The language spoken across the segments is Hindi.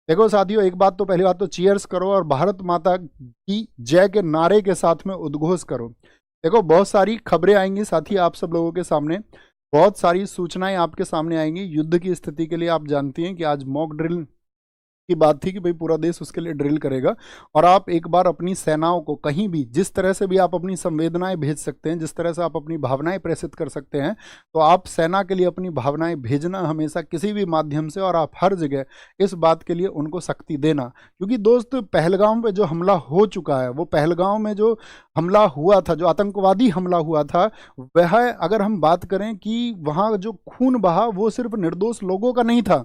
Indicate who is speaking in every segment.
Speaker 1: देखो साथियों, एक बात तो, पहली बात तो चीयर्स करो और भारत माता की जय के नारे के साथ में उद्घोष करो। देखो बहुत सारी खबरें आएंगी साथी आप सब लोगों के सामने, बहुत सारी सूचनाएं आपके सामने आएंगी। युद्ध की स्थिति के लिए आप जानती हैं कि आज मॉक ड्रिल की बात थी कि भाई पूरा देश उसके लिए ड्रिल करेगा। और आप एक बार अपनी सेनाओं को कहीं भी, जिस तरह से भी आप अपनी संवेदनाएं भेज सकते हैं, जिस तरह से आप अपनी भावनाएं प्रेषित कर सकते हैं, तो आप सेना के लिए अपनी भावनाएं भेजना हमेशा किसी भी माध्यम से, और आप हर जगह इस बात के लिए उनको शक्ति देना। क्योंकि दोस्त, पहलगाम पे जो हमला हो चुका है, वो पहलगाम में जो हमला हुआ था, जो आतंकवादी हमला हुआ था, वह अगर हम बात करें कि वहाँ जो खून बहा वो सिर्फ निर्दोष लोगों का नहीं था,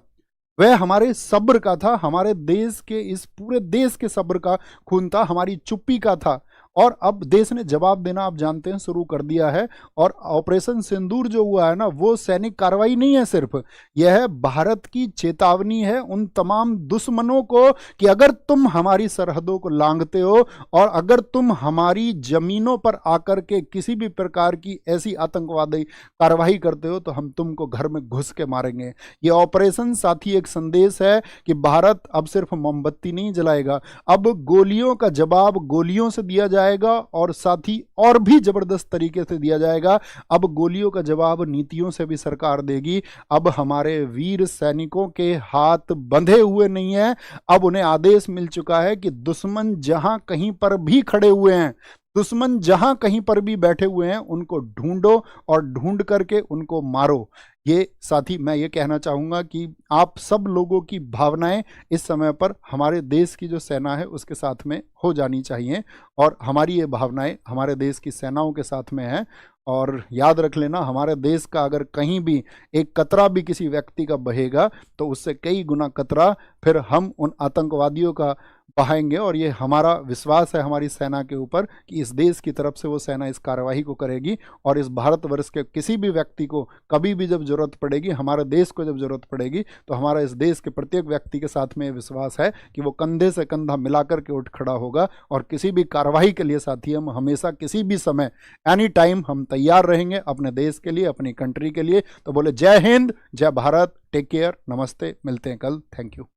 Speaker 1: वह हमारे सब्र का था, हमारे देश के, इस पूरे देश के सब्र का खून था, हमारी चुप्पी का था। और अब देश ने जवाब देना, आप जानते हैं, शुरू कर दिया है। और ऑपरेशन सिंदूर जो हुआ है ना, वो सैनिक कार्रवाई नहीं है सिर्फ, यह भारत की चेतावनी है उन तमाम दुश्मनों को कि अगर तुम हमारी सरहदों को लांघते हो और अगर तुम हमारी जमीनों पर आकर के किसी भी प्रकार की ऐसी आतंकवादी कार्रवाई करते हो तो हम तुमको घर में घुस के मारेंगे। ये ऑपरेशन साथी एक संदेश है कि भारत अब सिर्फ मोमबत्ती नहीं जलाएगा, अब गोलियों का जवाब गोलियों से दिया जाएगा, और साथ ही और भी जबरदस्त तरीके से दिया जाएगा। अब गोलियों का जवाब नीतियों से भी सरकार देगी। अब हमारे वीर सैनिकों के हाथ बंधे हुए नहीं है, अब उन्हें आदेश मिल चुका है कि दुश्मन जहां कहीं पर भी खड़े हुए हैं, दुश्मन जहां कहीं पर भी बैठे हुए हैं, उनको ढूंढो और ढूंढ करके उनको मारो। ये साथी, मैं ये कहना चाहूँगा कि आप सब लोगों की भावनाएं इस समय पर हमारे देश की जो सेना है उसके साथ में हो जानी चाहिए, और हमारी ये भावनाएं हमारे देश की सेनाओं के साथ में है। और याद रख लेना, हमारे देश का अगर कहीं भी एक कतरा भी किसी व्यक्ति का बहेगा तो उससे कई गुना कतरा फिर हम उन आतंकवादियों का बहाएंगे। और ये हमारा विश्वास है हमारी सेना के ऊपर कि इस देश की तरफ से वो सेना इस कार्यवाही को करेगी, और इस भारतवर्ष के किसी भी व्यक्ति को कभी भी जब जरूरत पड़ेगी, हमारे देश को जब जरूरत पड़ेगी, तो हमारा इस देश के प्रत्येक व्यक्ति के साथ में विश्वास है कि वो कंधे से कंधा मिलाकर के उठ खड़ा होगा। और किसी भी कार्रवाई के लिए साथी हम हमेशा किसी भी समय एनी टाइम हम तैयार रहेंगे अपने देश के लिए, अपनी कंट्री के लिए। तो बोले जय हिंद, जय भारत, टेक केयर, नमस्ते, मिलते हैं कल, थैंक यू।